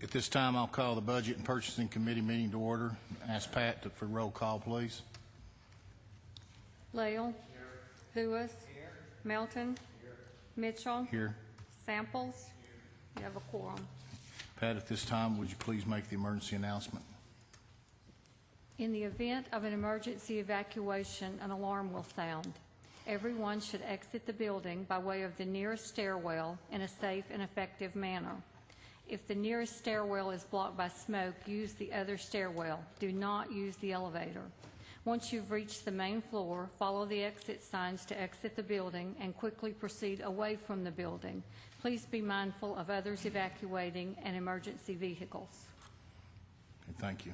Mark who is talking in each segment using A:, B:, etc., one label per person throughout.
A: At this time, I'll call the Budget and Purchasing Committee meeting to order. Ask Pat for roll call, please.
B: Lael. Lewis. Melton. Mitchell.
A: Here.
B: Samples. You have a quorum.
A: Pat, at this time, would you please make the emergency announcement?
B: In the event of an emergency evacuation, an alarm will sound. Everyone should exit the building by way of the nearest stairwell in a safe and effective manner. If the nearest stairwell is blocked by smoke, use the other stairwell. Do not use the elevator. Once you've reached the main floor, follow the exit signs to exit the building and quickly proceed away from the building. Please be mindful of others evacuating and emergency vehicles.
A: Okay, thank you.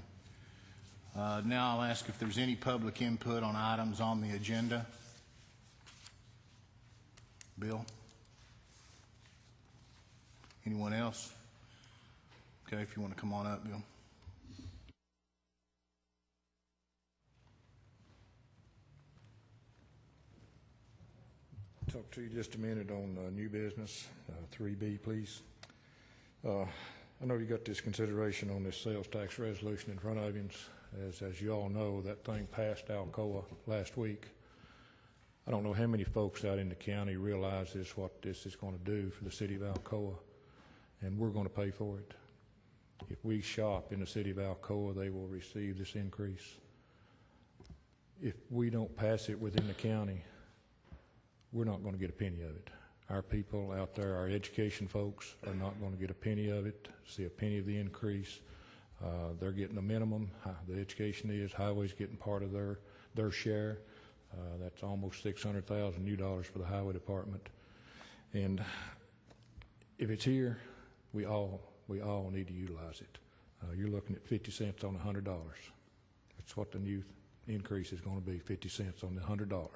A: Now I'll ask if there's any public input on items on the agenda. Bill? Anyone else? Okay, if you want to come on up, Bill.
C: Talk to you just a minute on new business, 3B, please. I know you got this consideration on this sales tax resolution in front of you. As you all know, that thing passed Alcoa last week. I don't know how many folks out in the county realize what this is going to do for the city of Alcoa, and we're going to pay for it. If we shop in the city of Alcoa, they will receive this increase. If we don't pass it within the county, we're not going to get a penny of it. Our people out there, our education folks, are not going to get a penny of it, see a penny of the increase. They're getting a minimum. The education is, highway's getting part of their share. That's almost $600,000 new dollars for the highway department. And if it's here, we all need to utilize it. You're looking at 50 cents on $100. That's what the new increase is going to be, 50 cents on the $100.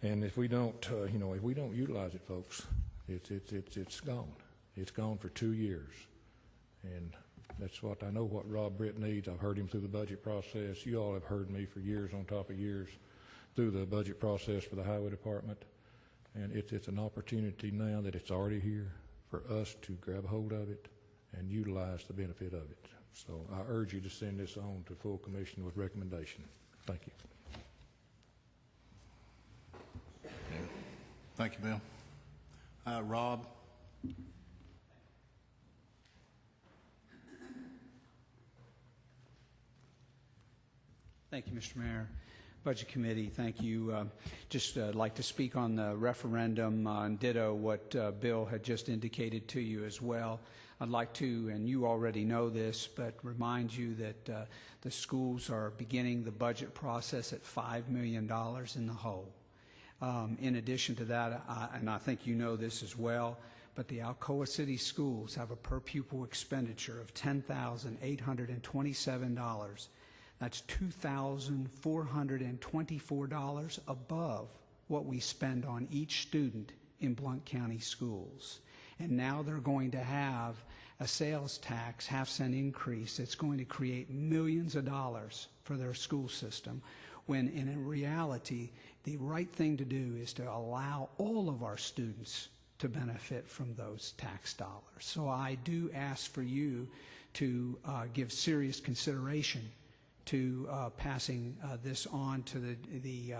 C: And if we don't, if we don't utilize it, folks, it's gone. It's gone for 2 years. And that's what I know what Rob Britt needs. I've heard him through the budget process. You all have heard me for years on top of years through the budget process for the highway department. And it's an opportunity now that it's already here for us to grab a hold of it and utilize the benefit of it. So I urge you to send this on to full commission with recommendation. Thank you.
A: Thank you, Bill. Rob?
D: Thank you, Mr. Mayor. Budget Committee, thank you. Just like to speak on the referendum and ditto what Bill had just indicated to you as well. I'd like to, and you already know this, but remind you that the schools are beginning the budget process at $5 million in the hole. In addition to that, and I think you know this as well, but the Alcoa City Schools have a per pupil expenditure of $10,827. That's $2,424 above what we spend on each student in Blount County schools. And now they're going to have a sales tax half-cent increase that's going to create millions of dollars for their school system, when in reality, the right thing to do is to allow all of our students to benefit from those tax dollars. So I do ask for you to give serious consideration to passing this on to the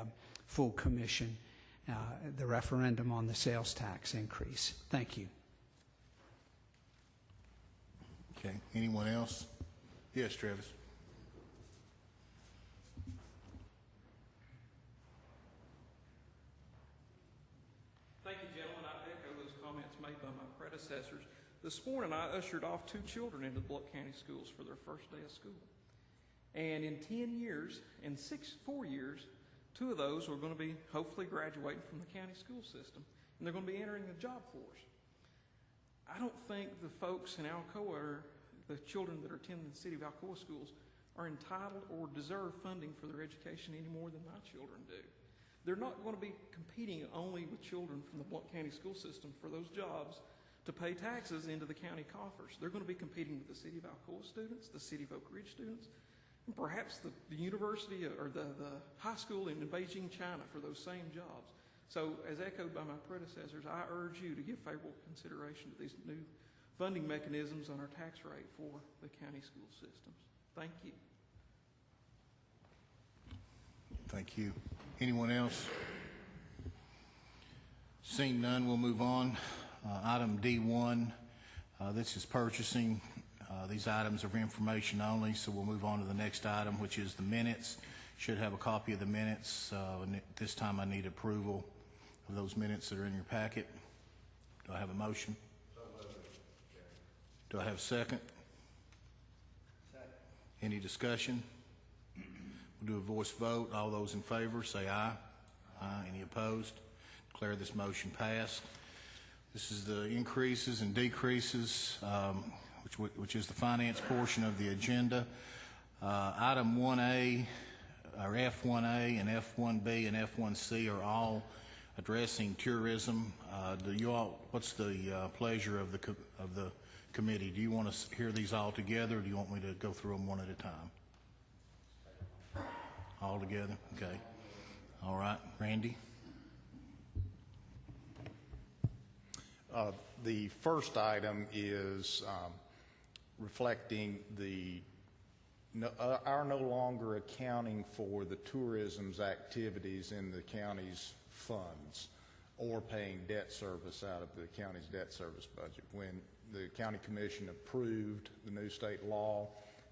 D: full commission, the referendum on the sales tax increase. Thank you.
A: Okay. Anyone else? Yes, Travis.
E: Thank you, gentlemen. I echo those comments made by my predecessors. This morning, I ushered off 2 children into the Blount County schools for their first day of school. And in 10 years, in 4 years, 2 of those are going to be hopefully graduating from the county school system, and they're going to be entering the job force. I don't think the folks in Alcoa, or the children that are attending the city of Alcoa schools, are entitled or deserve funding for their education any more than my children do. They're not going to be competing only with children from the Blount County school system for those jobs to pay taxes into the county coffers. They're going to be competing with the city of Alcoa students, the city of Oak Ridge students, and perhaps the university or the high school in Beijing, China for those same jobs. So as echoed by my predecessors, I urge you to give favorable consideration to these new funding mechanisms on our tax rate for the county school systems. Thank you.
A: Thank you. Anyone else? Seeing none, we'll move on. Item D1, this is purchasing. These items are for information only, so we'll move on to the next item, which is the minutes. Should have a copy of the minutes. And this time I need approval of those minutes that are in your packet. Do I have a motion? Do I have a second? Second. Any discussion? We'll do a voice vote. All those in favor say aye. Aye. Any opposed? Declare this motion passed. This is the increases and decreases, which is the finance portion of the agenda. Item 1A, or F1A and F1B and F1C are all addressing tourism. What's the pleasure of the committee? Do you want to hear these all together, or do you want me to go through them one at a time? All together? Okay. All right. Randy?
F: The first item is reflecting our no longer accounting for the tourism's activities in the county's funds or paying debt service out of the county's debt service budget. When the county commission approved the new state law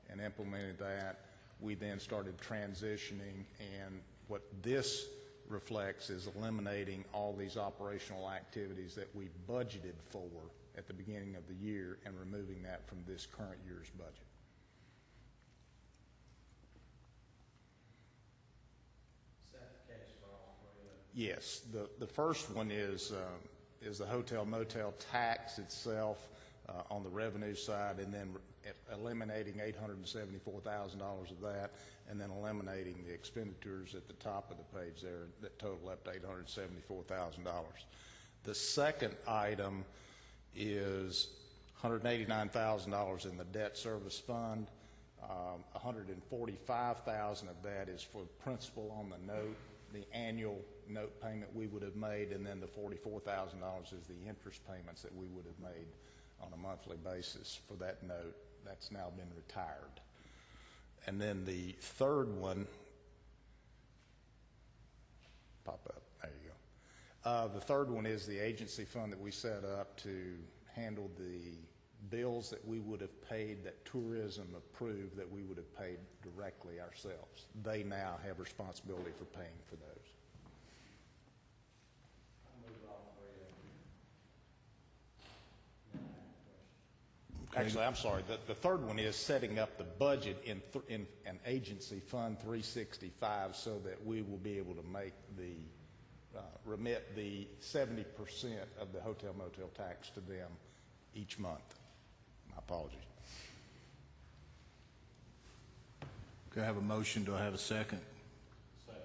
F: and implemented that, we then started transitioning, and what this reflects is eliminating all these operational activities that we budgeted for at the beginning of the year and removing that from this current year's budget. Yes, the first one is the hotel motel tax itself on the revenue side, and then eliminating $874,000 of that, and then eliminating the expenditures at the top of the page there that total up to $874,000. The second item is $189,000 in the debt service fund. $145,000 of that is for principal on the note, the annual note payment we would have made, and then the $44,000 is the interest payments that we would have made on a monthly basis for that note. That's now been retired. And then the third one, pop up, there you go. The third one is the agency fund that we set up to handle the bills that we would have paid, that tourism approved, that we would have paid directly ourselves. They now have responsibility for paying for those. Actually, I'm sorry. The third one is setting up the budget in an agency fund 365 so that we will be able to make remit the 70% of the hotel motel tax to them each month. My apologies.
A: Do I have a motion? Do I have a second? Second.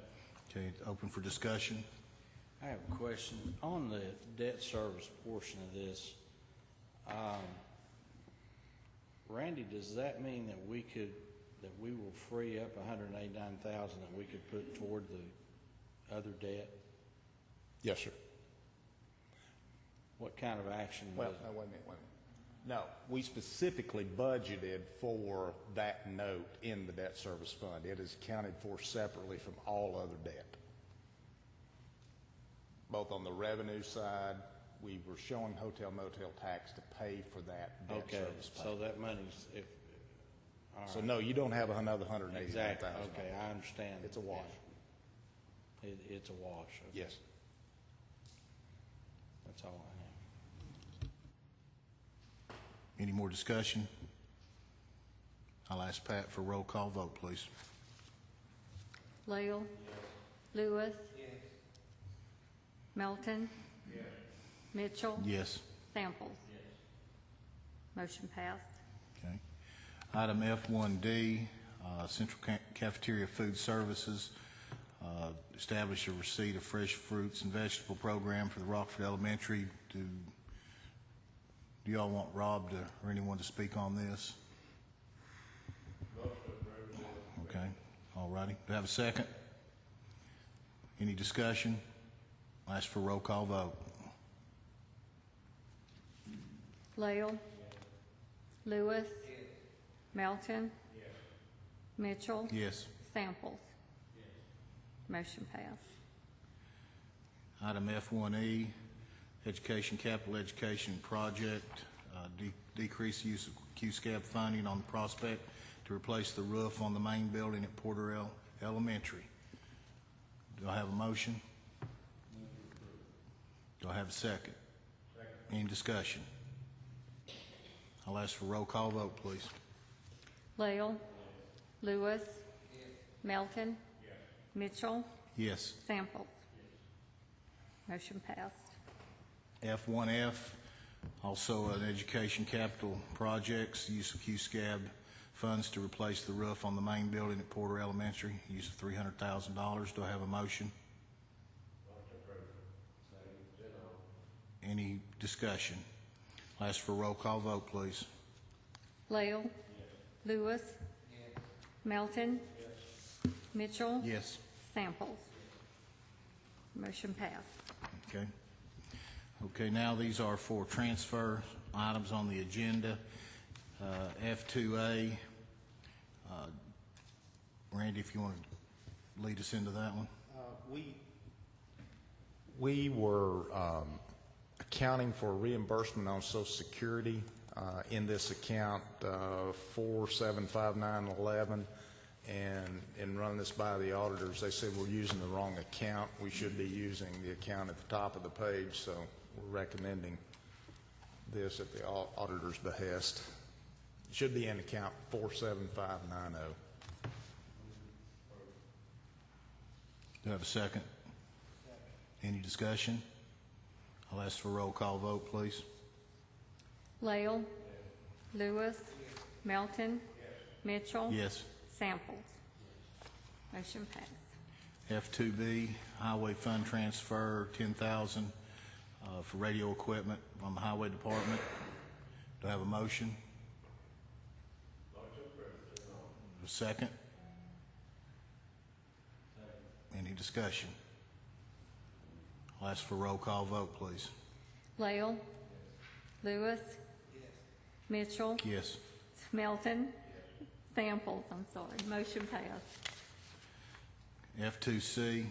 A: Okay, open for discussion.
G: I have a question on the debt service portion of this. Randy, does that mean that we will free up $189,000 that we could put toward the other debt?
F: Yes, sir.
G: What kind of action?
F: Well, no, wait a minute. No, we specifically budgeted for that note in the debt service fund. It is accounted for separately from all other debt. Both on the revenue side, we were showing hotel motel tax to pay for that debt service payment.
G: So that money's
F: So no, you don't have another $189,000.
G: Exactly. Okay, I understand.
F: It's a wash.
G: It's a wash. Okay.
F: Yes.
G: That's all I have.
A: Any more discussion? I'll ask Pat for a roll call vote, please.
B: Lael? Yes. Lewis? Yes. Melton? Yes. Mitchell?
A: Yes.
B: Samples? Yes. Motion passed.
A: Okay. Item F1D, Central Cafeteria Food Services, establish a receipt of fresh fruits and vegetable program for the Rockford Elementary. Do y'all want Rob or anyone to speak on this? Okay. All righty. Do I have a second? Any discussion? I'll ask for a roll call vote.
B: Lael? Lewis. Melton. Mitchell.
A: Yes.
B: Samples. Motion passed.
A: Item F1E, Education Capital Education Project, decrease use of QSCAB funding on the prospect to replace the roof on the main building at Porter Elementary. Do I have a motion? Do I have a second? Any discussion? I'll ask for a roll call vote, please.
B: Lael. Lewis. Melton. Mitchell.
A: Yes.
B: Samples. Motion passed.
A: F1F, also an education capital projects, use of QSCAB funds to replace the roof on the main building at Porter Elementary, use of $300,000. Do I have a motion? Any discussion? I'll ask for a roll call vote, please.
B: Lael. Lewis. Melton. Mitchell.
A: Yes.
B: Samples. Motion passed.
A: Okay. Okay, now these are for transfer items on the agenda. F2A, Randy, if you want to lead us into that one.
F: We were accounting for reimbursement on Social Security in this account 475911, and in running this by the auditors, they said we're using the wrong account. We should be using the account at the top of the page, so we're recommending this at the auditor's behest. It should be in account 47590.
A: Do I have a second? Any discussion? I'll ask for a roll call vote, please.
B: Lael. Lewis. Melton. Mitchell.
A: Yes.
B: Samples. Motion passed.
A: F2B, Highway Fund Transfer, $10,000 for radio equipment from the Highway Department. Do I have a motion? A second? Any discussion? I'll ask for a roll call vote, please.
B: Lael. Lewis. Mitchell.
A: Yes.
B: Melton. Samples, I'm sorry. Motion passed.
A: F2C,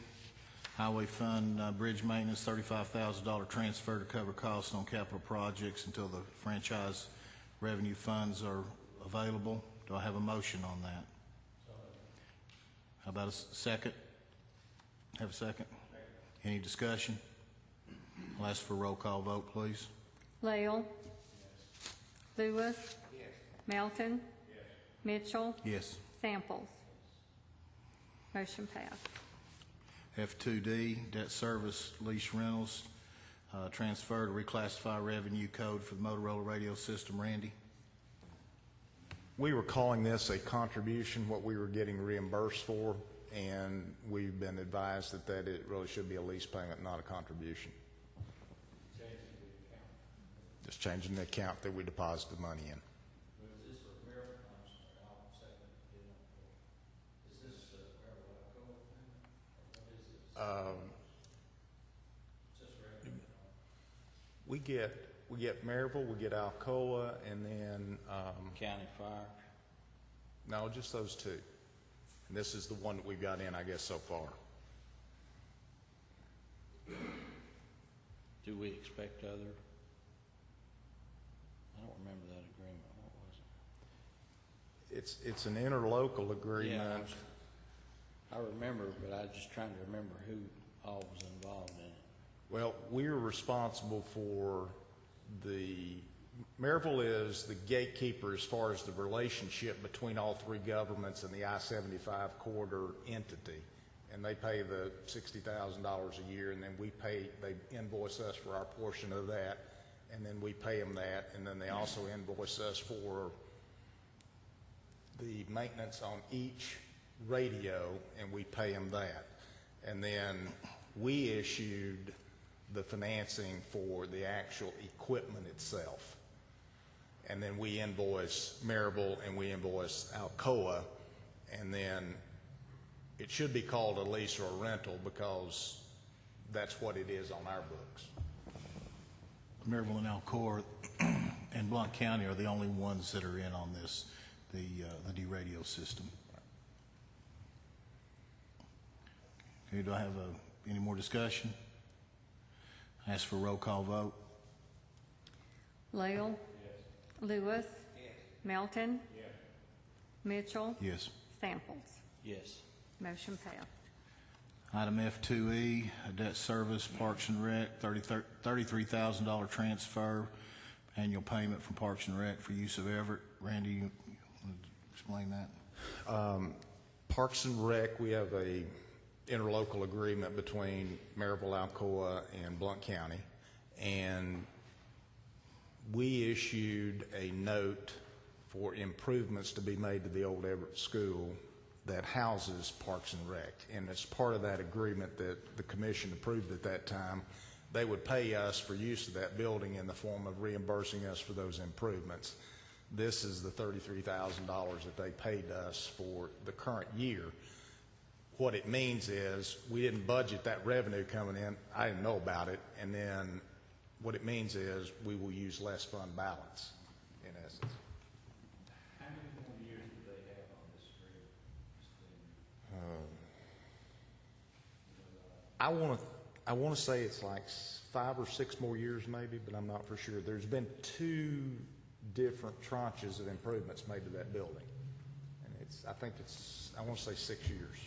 A: Highway Fund Bridge Maintenance, $35,000 transfer to cover costs on capital projects until the franchise revenue funds are available. Do I have a motion on that? How about a second? Have a second? Any discussion? I'll ask for a roll call vote, please.
B: Lael. Lewis. Melton. Mitchell.
A: Yes.
B: Samples. Motion passed.
A: F2D, debt service lease rentals, transfer to reclassify revenue code for the Motorola radio system. Randy?
F: We were calling this a contribution, what we were getting reimbursed for, and we've been advised that it really should be a lease payment, not a contribution. Just changing the account that we deposit the money in. We get Maryville, we get Alcoa, and then
G: County Fire.
F: no, just those two. And this is the one that we've got in, I guess, so far.
G: Do we expect other? I don't remember that agreement. What was it?
F: It's an interlocal agreement.
G: Yeah, I remember, but I was just trying to remember who all was involved in it.
F: Well, we're responsible for Maryville is the gatekeeper as far as the relationship between all three governments and the I-75 corridor entity. And they pay the $60,000 a year, and then they invoice us for our portion of that, and then we pay them that, and then they also invoice us for the maintenance on each radio, and we pay them that. And then we issued the financing for the actual equipment itself. And then we invoice Maryville and we invoice Alcoa, and then it should be called a lease or a rental because that's what it is on our books.
A: Maryville and Alcoa and Blount County are the only ones that are in on this, the D-radio system. Okay, do I have any more discussion? Ask for a roll call vote.
B: Lael? Yes. Lewis? Yes. Melton? Yes. Mitchell?
A: Yes.
B: Samples?
G: Yes.
B: Motion passed.
A: Item F2E, debt service, Parks and Rec, $33,000 transfer, annual payment from Parks and Rec for use of Everett. Randy, you want to explain that?
F: Parks and Rec, we have a interlocal agreement between Maryville, Alcoa, and Blount County, and we issued a note for improvements to be made to the old Everett School that houses Parks and Rec. And as part of that agreement that the commission approved at that time, they would pay us for use of that building in the form of reimbursing us for those improvements. This is the $33,000 that they paid us for the current year. What it means is we didn't budget that revenue coming in. I didn't know about it. And then what it means is we will use less fund balance, in essence.
G: How many more years do they have on this agreement?
F: I want to say it's like 5 or 6 more years maybe, but I'm not for sure. There's been 2 different tranches of improvements made to that building. And I want to say 6 years.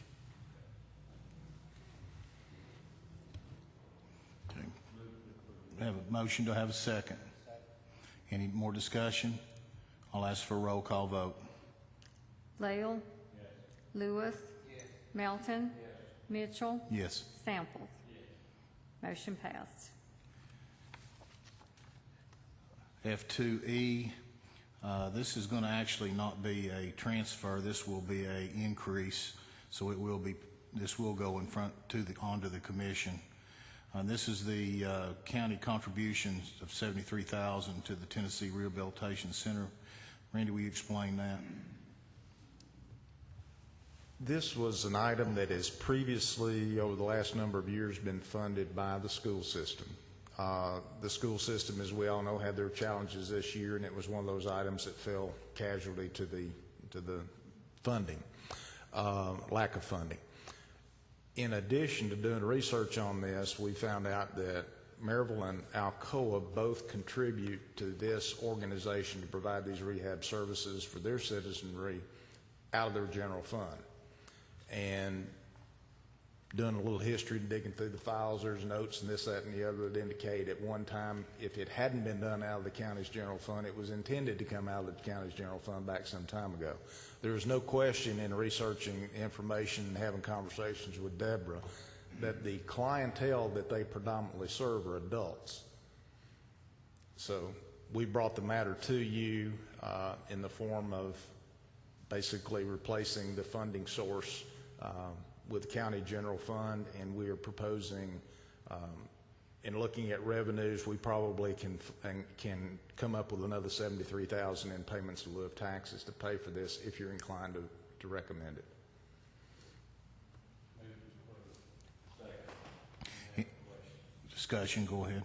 A: Okay. We have a motion. Do I have a second? Any more discussion? I'll ask for a roll call vote.
B: Lael? Yes. Lewis? Yes. Melton? Yes. Mitchell?
A: Yes.
B: Samples? Yes. Motion passed.
A: F2E, this is going to actually not be a transfer. This will be a increase, so this will go in front onto the commission. This is the county contributions of $73,000 to the Tennessee Rehabilitation Center. Randy, will you explain that?
F: This was an item that has previously, over the last number of years, been funded by the school system. The school system, as we all know, had their challenges this year, and it was one of those items that fell casualty to the funding, lack of funding. In addition to doing research on this, we found out that Maryville and Alcoa both contribute to this organization to provide these rehab services for their citizenry out of their general fund. And doing a little history and digging through the files, there's notes and this, that, and the other that indicate at one time, if it hadn't been done out of the county's general fund, it was intended to come out of the county's general fund back some time ago. There was no question in researching information and having conversations with Deborah that the clientele that they predominantly serve are adults. So we brought the matter to you in the form of basically replacing the funding source with the county general fund, and we are proposing, in looking at revenues, we probably can come up with another $73,000 in payments in lieu of taxes to pay for this if you're inclined to recommend it.
A: Discussion, go ahead.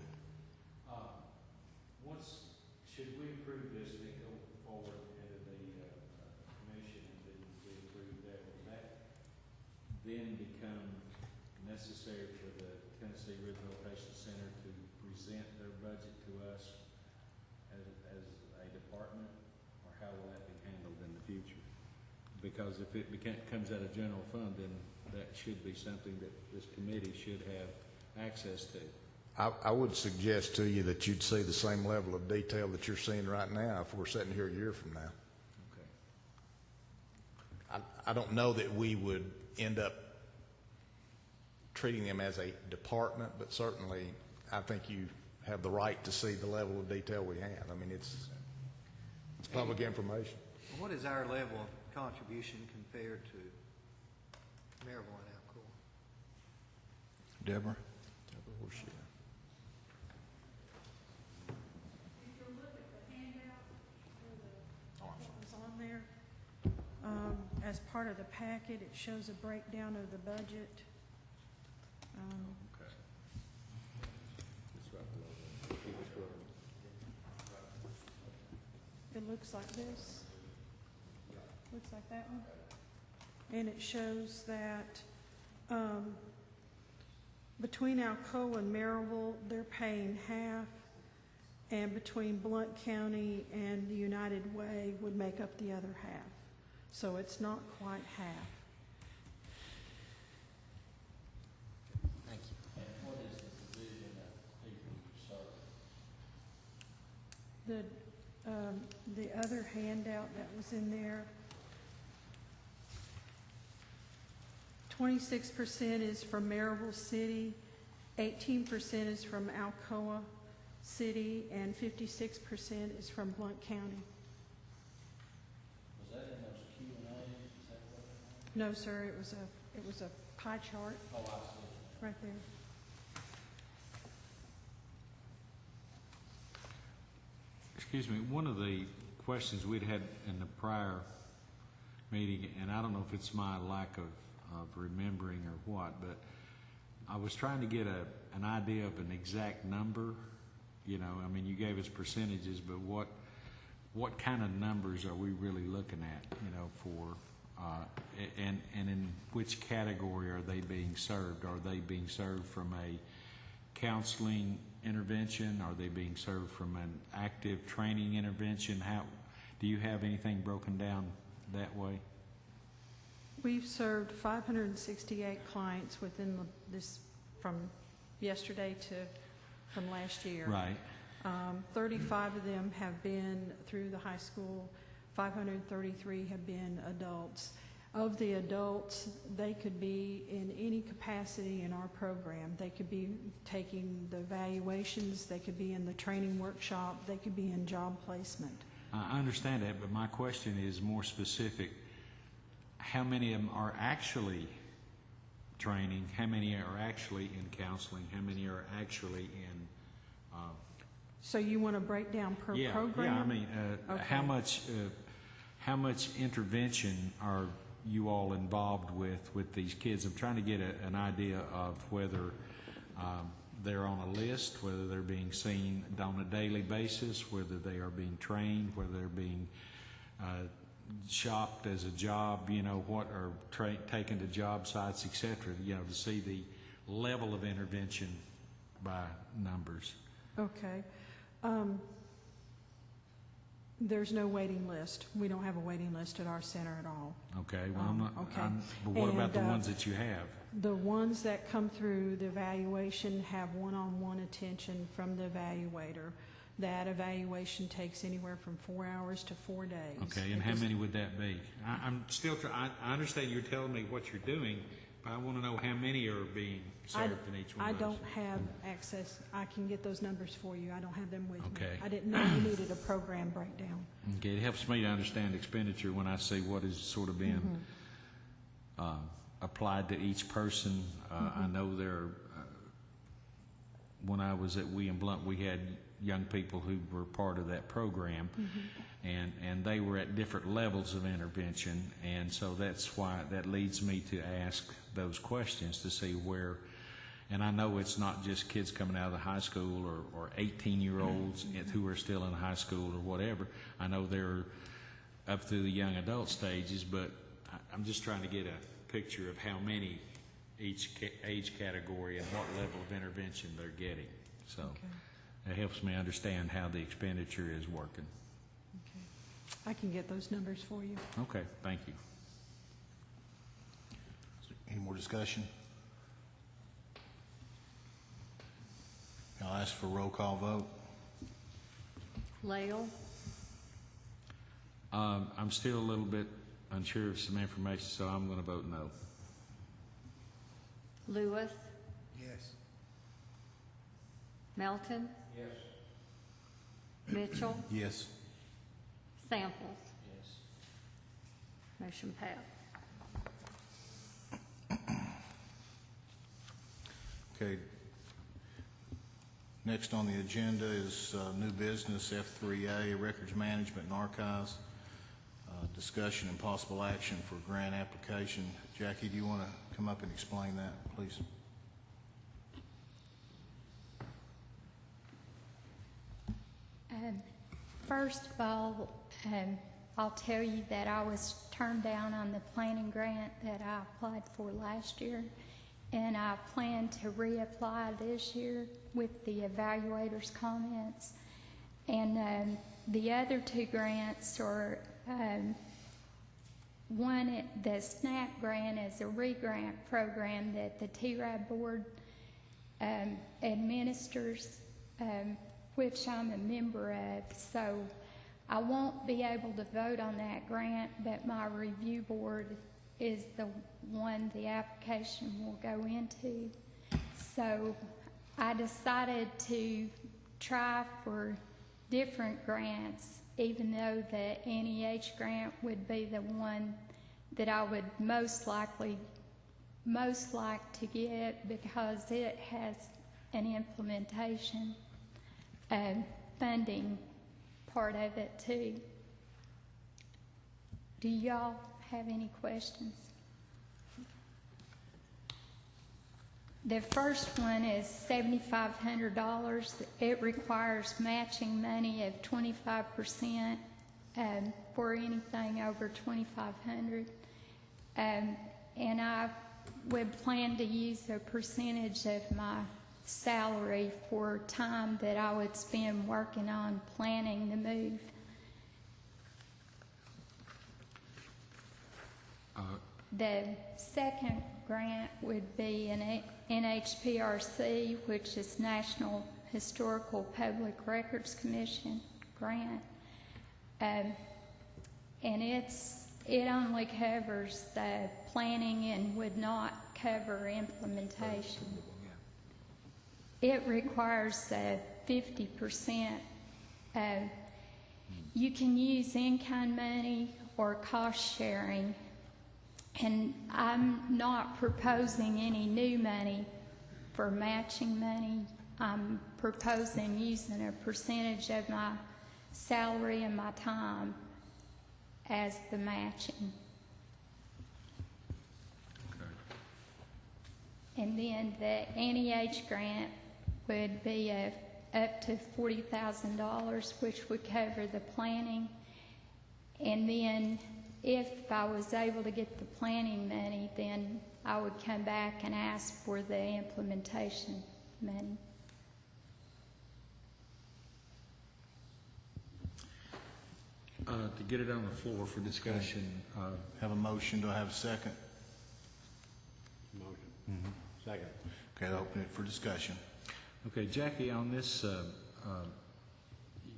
G: Should we approve this and go forward into the commission and then we approve that, will that then become necessary for the Tennessee Rehabilitation Center to present their budget to us as a department, or how will that be handled in the future? Because if it comes out of general fund, then that should be something that this committee should have access to.
F: I would suggest to you that you'd see the same level of detail that you're seeing right now if we're sitting here a year from now.
G: Okay.
F: I don't know that we would end up treating them as a department, but certainly I think you have the right to see the level of detail we have. I mean, it's public information.
H: What is our level of contribution compared to Maryville and Alcoa?
A: Deborah?
F: Where's she at?
I: If you look at the handout, what was on there, as part of the packet, it shows a breakdown of the budget.
G: Okay. It's right below that.
I: looks like this. Looks like that one. And it shows that between Alcoa and Maryville, they're paying half, and between Blount County and the United Way would make up the other half. So it's not quite half.
H: Thank you.
G: And what is the division of people you serve?
I: The other handout that was in there, 26% is from Maryville City, 18% is from Alcoa City, and 56% is from Blount County.
G: Was that in those Q&A? Is that what it was?
I: No, sir, it was a pie chart
G: Oh, I see.
I: right there.
G: Excuse me, one of the questions we'd had in the prior meeting, and I don't know if it's my lack of remembering or what, but I was trying to get an idea of an exact number. You know, I mean, you gave us percentages, but what kind of numbers are we really looking at, you know, for, and in which category are they being served? Are they being served from a counseling intervention? Are they being served from an active training intervention? How do you have anything broken down that way?
I: We've served 568 clients within this, from yesterday to from last year.
G: Right.
I: 35 of them have been through the high school. 533 have been adults. Of the adults, they could be in any capacity in our program. They could be taking the evaluations, they could be in the training workshop, they could be in job placement.
G: I understand that, but my question is more specific. How many of them are actually training? How many are actually in counseling? How many are actually in
I: So you want to break down per program?
G: Yeah, I mean,
I: Okay.
G: how much intervention are you all involved with these kids? I'm trying to get an idea of whether they're on a list, whether they're being seen on a daily basis, whether they are being trained, whether they're being shopped as a job, you know, what are taken to job sites, etc. You know, to see the level of intervention by numbers.
I: Okay. There's no waiting list. We don't have a waiting list at our center at all.
G: Okay, well, I'm not,
I: okay.
G: but what about the
I: And,
G: ones that you have?
I: The ones that come through the evaluation have one-on-one attention from the evaluator. That evaluation takes anywhere from 4 hours to 4 days.
G: Okay, and how many would that be? I'm still I understand you're telling me what you're doing, but I want to know how many are being served in each one
I: I
G: of those.
I: don't have access. I can get those numbers for you. I don't have them with me.
G: Okay.
I: I didn't know you needed a program breakdown.
G: Okay, it helps me to understand expenditure when I see what is sort of being applied to each person. I know there, when I was at William Blount, we had young people who were part of that program, and they were at different levels of intervention, and so that's why that leads me to ask those questions to see where. And I know it's not just kids coming out of the high school or 18-year-olds who are still in high school or whatever. I know they're up through the young adult stages, but I'm just trying to get a picture of how many each age category and what level of intervention they're getting. So it helps me understand how the expenditure is working.
I: Okay. I can get those numbers for you.
G: Okay, thank you.
A: Any more discussion? I'll ask for a roll call vote.
B: Lael,
G: I'm still a little bit unsure of some information, so I'm going to vote no.
B: Lewis,
H: Yes.
B: Melton,
G: Yes.
B: Mitchell,
A: Yes.
B: Samples.
G: Yes.
B: Motion passed.
A: Okay. Next on the agenda is new business F3A, Records Management and Archives. Discussion and possible action for grant application. Jackie, do you want to come up and explain that, please?
J: First of all, I'll tell you that I was turned down on the planning grant that I applied for last year, and I plan to reapply this year with the evaluator's comments. And the other two grants are, one, the SNAP grant is a re-grant program that the TRAB board administers, which I'm a member of. So I won't be able to vote on that grant, but my review board is the one the application will go into. So I decided to try for different grants, even though the NEH grant would be the one that I would most like to get, because it has an implementation funding part of it too. Do y'all have any questions? The first one is $7,500. It requires matching money of 25% for anything over $2,500. And I would plan to use a percentage of my salary for time that I would spend working on planning the move. The second grant would be an NHPRC, which is National Historical Public Records Commission grant. And it only covers the planning and would not cover implementation. It requires 50%. You can use in-kind money or cost sharing. And I'm not proposing any new money for matching money. I'm proposing using a percentage of my salary and my time as the matching.
G: Okay.
J: And then the NEH grant would be up to $40,000, which would cover the planning. And then if I was able to get the planning money, then I would come back and ask for the implementation money.
G: To get it on the floor for discussion,
A: Have a motion. Do I have a second?
K: Motion. Second.
A: Okay, I'll open it for discussion.
G: okay, Jackie, on this,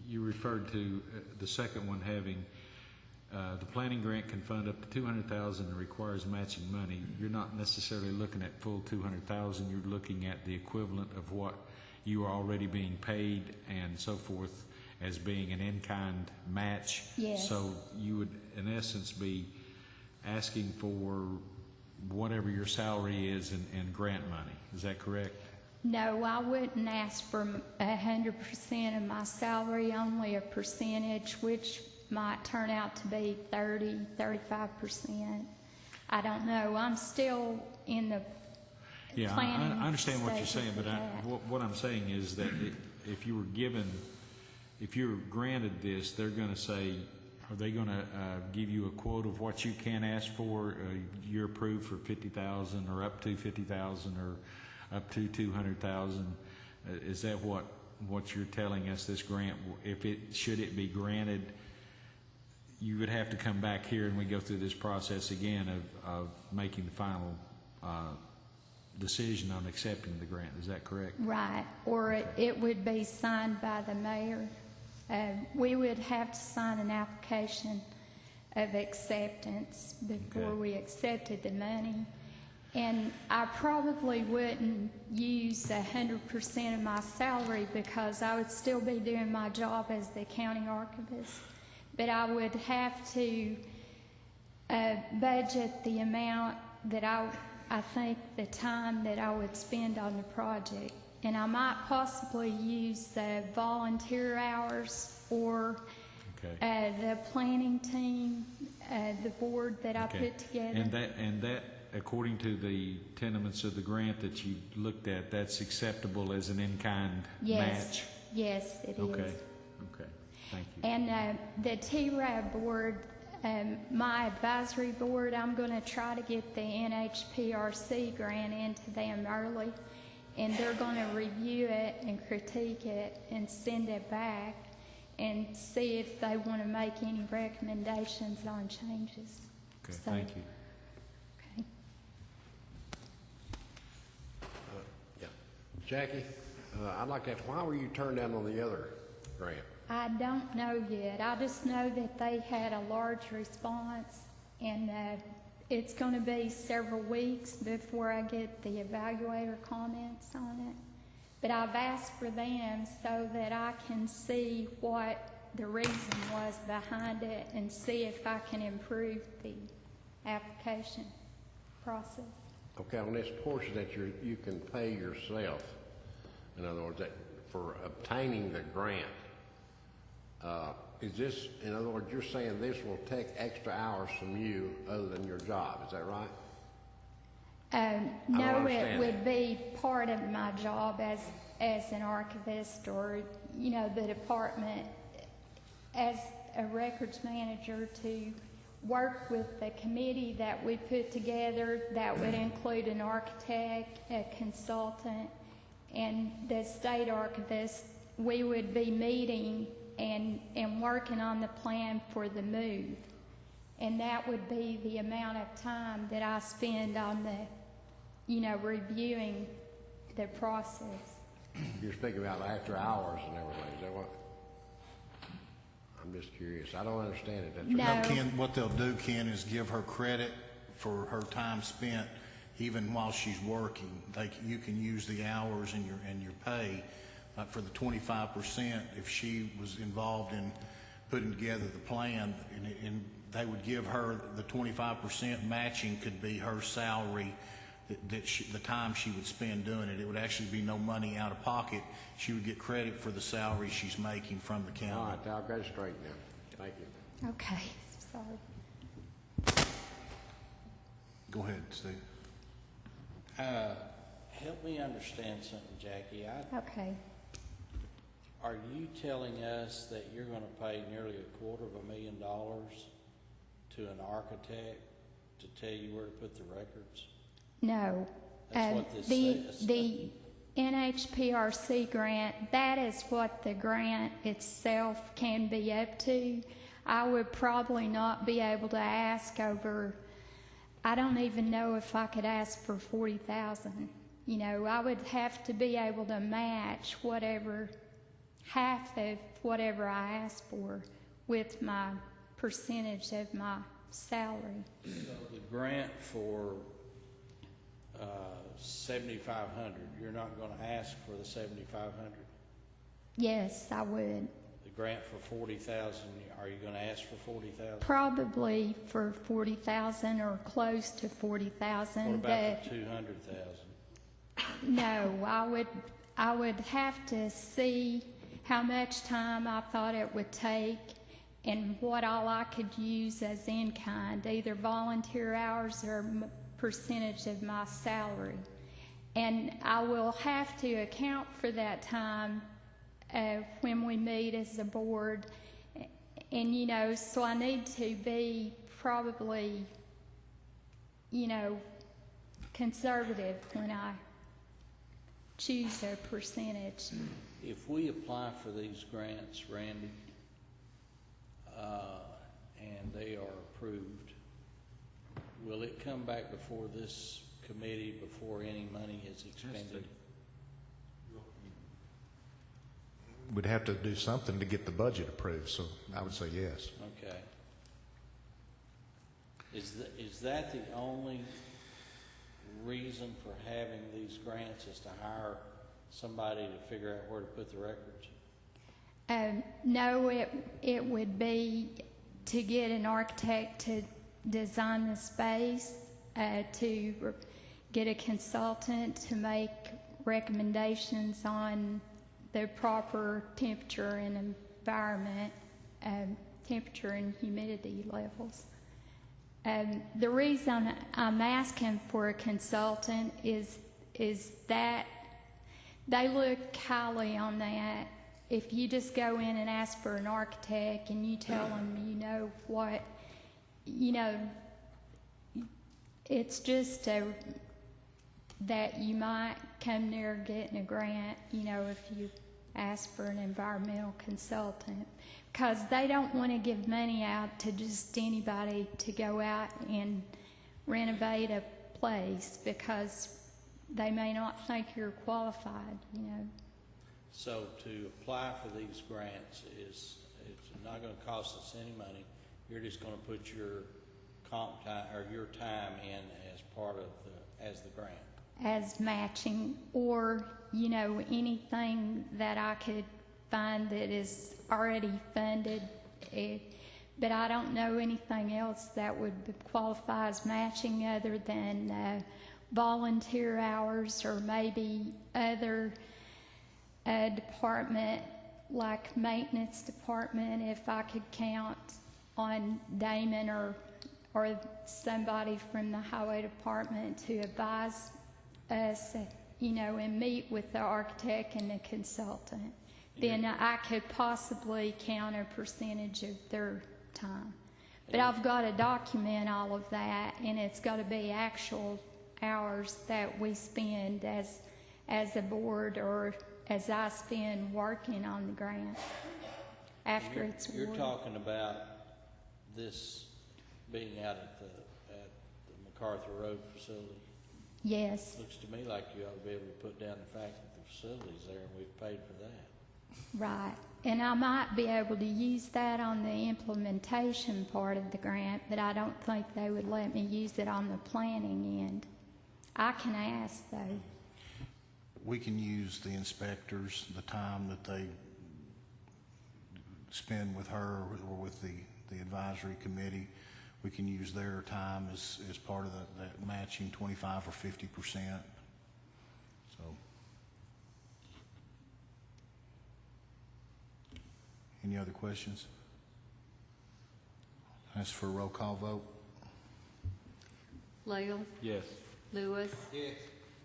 G: you referred to the second one having the planning grant can fund up to $200,000 and requires matching money. You're not necessarily looking at full $200,000. You're looking at the equivalent of what you are already being paid and so forth as being an in-kind match.
J: Yes.
G: So you would, in essence, be asking for whatever your salary is in grant money. Is that correct?
J: No, I wouldn't ask for 100% of my salary, only a percentage, which might turn out to be 30, 35%. I don't know. I'm still in the planning
G: I understand what you're saying,
J: stages
G: but
J: of
G: what I'm saying is that if you were given, if you're granted this, they're going to say, are they going to give you a quote of what you can ask for? You're approved for $50,000 or up to $50,000 or up to $200,000. Is that what you're telling us? This grant, should it be granted, you would have to come back here and we go through this process again of making the final decision on accepting the grant. Is that correct?
J: Right, or it would be signed by the mayor. We would have to sign an application of acceptance before we accepted the money. And I probably wouldn't use 100% of my salary because I would still be doing my job as the county archivist. But I would have to budget the amount that I think the time that I would spend on the project. And I might possibly use the volunteer hours or the planning team, the board that I put together.
G: And that, according to the tenements of the grant that you looked at, that's acceptable as an in-kind match?
J: Yes, it is.
G: Okay. Thank you.
J: And the TRAB board, my advisory board, I'm going to try to get the NHPRC grant into them early, and they're going to review it and critique it and send it back and see if they want to make any recommendations on changes.
G: Okay,
J: So,
G: thank you.
J: okay.
K: Yeah. Jackie, I'd like to ask, why were you turned down on the other grant?
J: I don't know yet. I just know that they had a large response, and it's going to be several weeks before I get the evaluator comments on it. But I've asked for them so that I can see what the reason was behind it and see if I can improve the application process.
K: Okay, on this portion that you can pay yourself, in other words, that for obtaining the grant, is this, in other words, you're saying this will take extra hours from you other than your job, is that right?
J: No, it would be part of my job as an archivist, or, you know, the department as a records manager, to work with the committee that we put together that would include an architect, a consultant, and the state archivist. We would be meeting and working on the plan for the move. And that would be the amount of time that I spend on the, you know, reviewing the process.
K: You're speaking about after hours and everything, is that what? I'm just curious. I don't understand it. That's
J: No.
A: No, Ken, what they'll do, Ken, is give her credit for her time spent even while she's working. You can use the hours in your pay. For the 25%, if she was involved in putting together the plan, and they would give her the 25% matching could be her salary, the time she would spend doing it. It would actually be no money out of pocket. She would get credit for the salary she's making from the county.
K: all right, I'll go straight now. Thank you.
J: Okay, sorry.
A: Go ahead, Steve.
L: Help me understand something, Jackie.
J: Okay.
L: Are you telling us that you're going to pay nearly $250,000 to an architect to tell you where to put the records?
J: No.
L: That's what this says.
J: The NHPRC grant, that is what the grant itself can be up to. I would probably not be able to ask over, I don't even know if I could ask for $40,000. You know, I would have to be able to match whatever, half of whatever I asked for with my percentage of my salary.
L: So the grant for $7,500, you're not going to ask for the $7,500?
J: Yes, I would.
L: The grant for $40,000, are you going to ask for $40,000?
J: Probably for $40,000 or close to $40,000.
L: What about the $200,000?
J: No, I would have to see how much time I thought it would take and what all I could use as in-kind, either volunteer hours or percentage of my salary. And I will have to account for that time when we meet as a board. And, you know, so I need to be probably, you know, conservative when I choose a percentage.
L: If we apply for these grants, Randy, and they are approved, will it come back before this committee before any money is expended?
F: We'd have to do something to get the budget approved, so I would say yes.
L: Okay. Is that the only reason for having these grants, is to hire somebody to figure out where to put the records?
J: No, it would be to get an architect to design the space, to get a consultant to make recommendations on the proper temperature and environment, temperature and humidity levels. The reason I'm asking for a consultant is that they look highly on that if you just go in and ask for an architect and you tell them, it's just that you might come near getting a grant, if you ask for an environmental consultant, because they don't want to give money out to just anybody to go out and renovate a place because they may not think you're qualified,
L: So to apply for these grants it's not going to cost us any money. You're just going to put your comp time or your time in as part of as the grant.
J: As matching, or anything that I could find that is already funded, but I don't know anything else that would qualify as matching other than volunteer hours, or maybe other department like maintenance department, if I could count on Damon or somebody from the highway department to advise us, and meet with the architect and the consultant. Then I could possibly count a percentage of their time. But I've got to document all of that, and it's got to be actual hours that we spend as a board, or as I spend working on the grant after it's awarded.
L: You're talking about this being out at the MacArthur Road facility?
J: Yes.
L: Looks to me like you ought to be able to put down the fact that the facility's there and we've paid for that.
J: Right. And I might be able to use that on the implementation part of the grant, but I don't think they would let me use it on the planning end. I can ask, though.
A: We can use the inspectors, the time that they spend with her or with the advisory committee. We can use their time as part of that matching 25 or 50%. So, any other questions? Ask for a roll call vote.
B: Lael?
G: Yes.
B: Lewis?
H: Yes.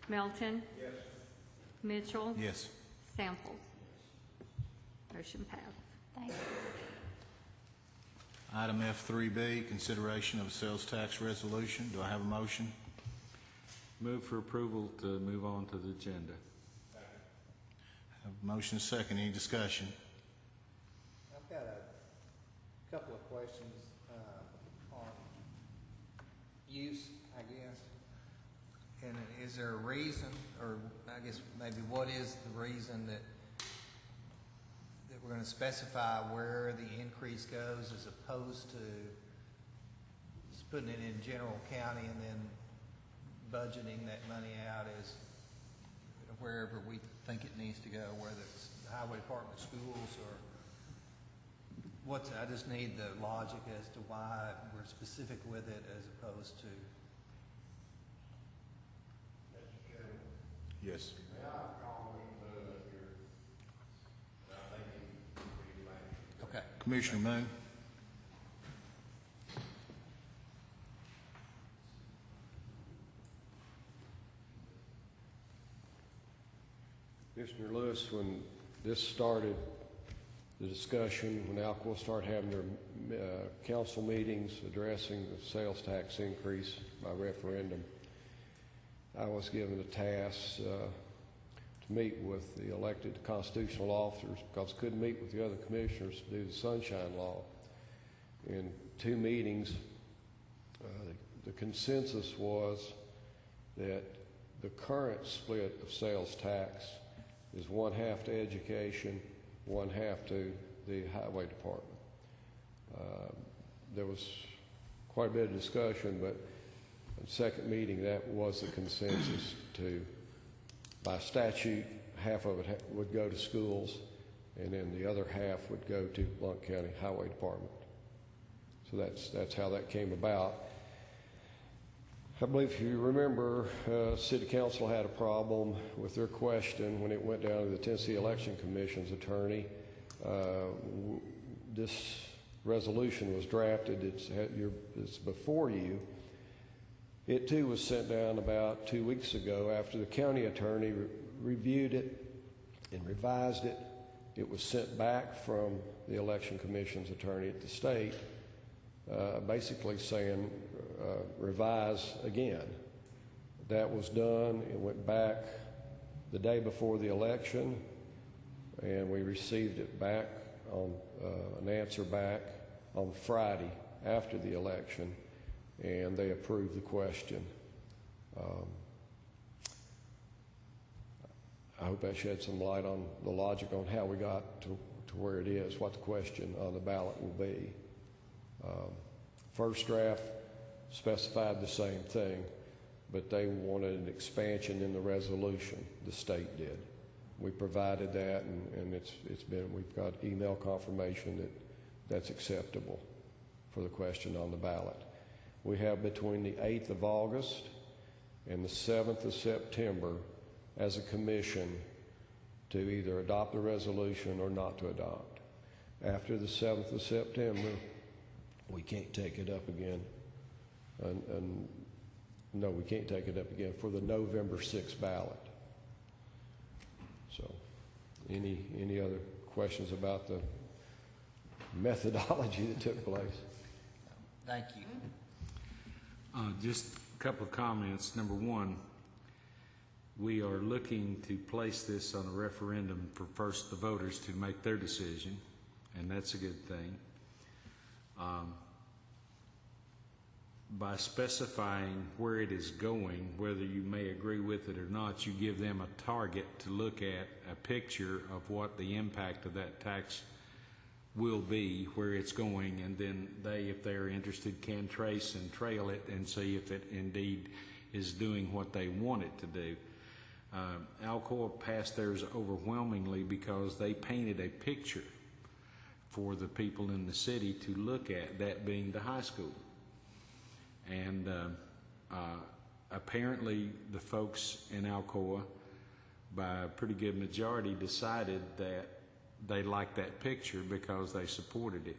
B: Melton?
H: Yes.
B: Mitchell?
A: Yes.
B: Sample? Motion passed.
J: Thank you.
A: Item F3B, consideration of a sales tax resolution. Do I have a motion?
G: Move for approval to move on to the agenda.
A: Have a motion second. Any discussion?
H: I've got a couple of questions on use, I guess. And is there a reason, or I guess maybe what is the reason that we're going to specify where the increase goes, as opposed to just putting it in general county and then budgeting that money out as wherever we think it needs to go, whether it's the highway department, schools, or I just need the logic as to why we're specific with it as opposed to.
A: Yes.
H: Okay.
A: Commissioner Moon.
K: Commissioner Lewis, when this started, the discussion, when Alcoa started having their council meetings addressing the sales tax increase by referendum, I was given a task to meet with the elected constitutional officers, because I couldn't meet with the other commissioners to do the sunshine law. In 2 meetings, the consensus was that the current split of sales tax is 1/2 to education, 1/2 to the highway department. There was quite a bit of discussion, but in the second meeting, that was the consensus to, by statute, half of it would go to schools, and then the other half would go to Blount County Highway Department. So that's how that came about. I believe if you remember, City Council had a problem with their question when it went down to the Tennessee Election Commission's attorney. This resolution was drafted. It's before you. It too was sent down about 2 weeks ago after the county attorney reviewed it and revised it It was sent back from the Election Commission's attorney at the state, basically saying, revise again. That was done. It went back the day before the election, and we received it back on an answer back on Friday after the election, and they approved the question. I hope that shed some light on the logic on how we got to where it is, what the question on the ballot will be. First draft specified the same thing, but they wanted an expansion in the resolution. The state did. We provided that, and we've got email confirmation that that's acceptable for the question on the ballot. We have between the 8th of August and the 7th of September as a commission to either adopt the resolution or not to adopt. After the 7th of September, we can't take it up again. No, we can't take it up again for the November 6th ballot. So, any other questions about the methodology that took place?
H: Thank you.
G: Just a couple of comments. Number one, we are looking to place this on a referendum for first the voters to make their decision, and that's a good thing. By specifying where it is going, whether you may agree with it or not, you give them a target to look at, a picture of what the impact of that tax will be, where it's going, and then they, if they're interested, can trace and trail it and see if it indeed is doing what they want it to do. Alcoa passed theirs overwhelmingly because they painted a picture for the people in the city to look at, that being the high school. And apparently the folks in Alcoa, by a pretty good majority, decided that they liked that picture because they supported it.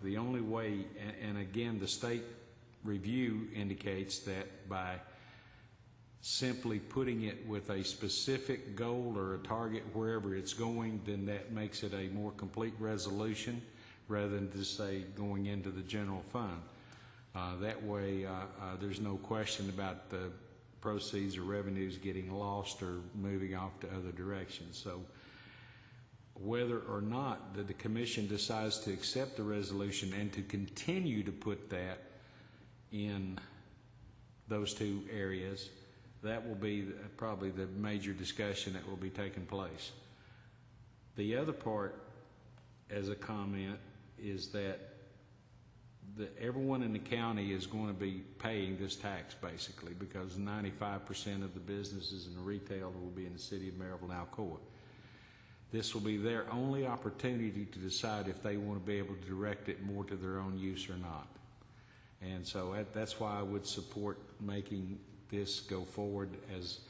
G: The only way, and again, the state review indicates that by simply putting it with a specific goal or a target wherever it's going, then that makes it a more complete resolution rather than just say going into the general fund. That way there's no question about the proceeds or revenues getting lost or moving off to other directions. So whether or not the commission decides to accept the resolution and to continue to put that in those two areas, that will be probably the major discussion that will be taking place. The other part, as a comment, is that everyone in the county is going to be paying this tax, basically, because 95% of the businesses and the retail will be in the city of Maryville and Alcoa. This will be their only opportunity to decide if they want to be able to direct it more to their own use or not. And so that's why I would support making this go forward as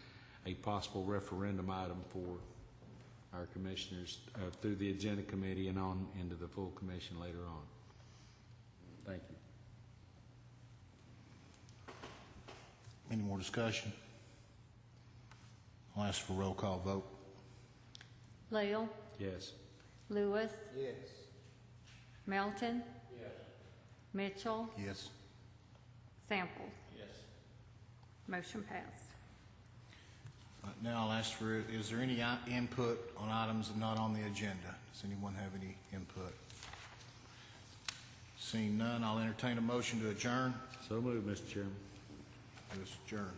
G: a possible referendum item for our commissioners through the agenda committee and on into the full commission later on. Thank you.
A: Any more discussion? I'll ask for a roll call vote.
B: Lael?
G: Yes.
B: Lewis?
H: Yes.
B: Melton?
G: Yes.
B: Mitchell?
A: Yes.
B: Samples?
G: Yes.
B: Motion passed.
A: Now I'll ask for, is there any input on items not on the agenda? Does anyone have any input? Seeing none, I'll entertain a motion to adjourn.
G: So moved, Mr. Chairman.
A: Let's adjourn.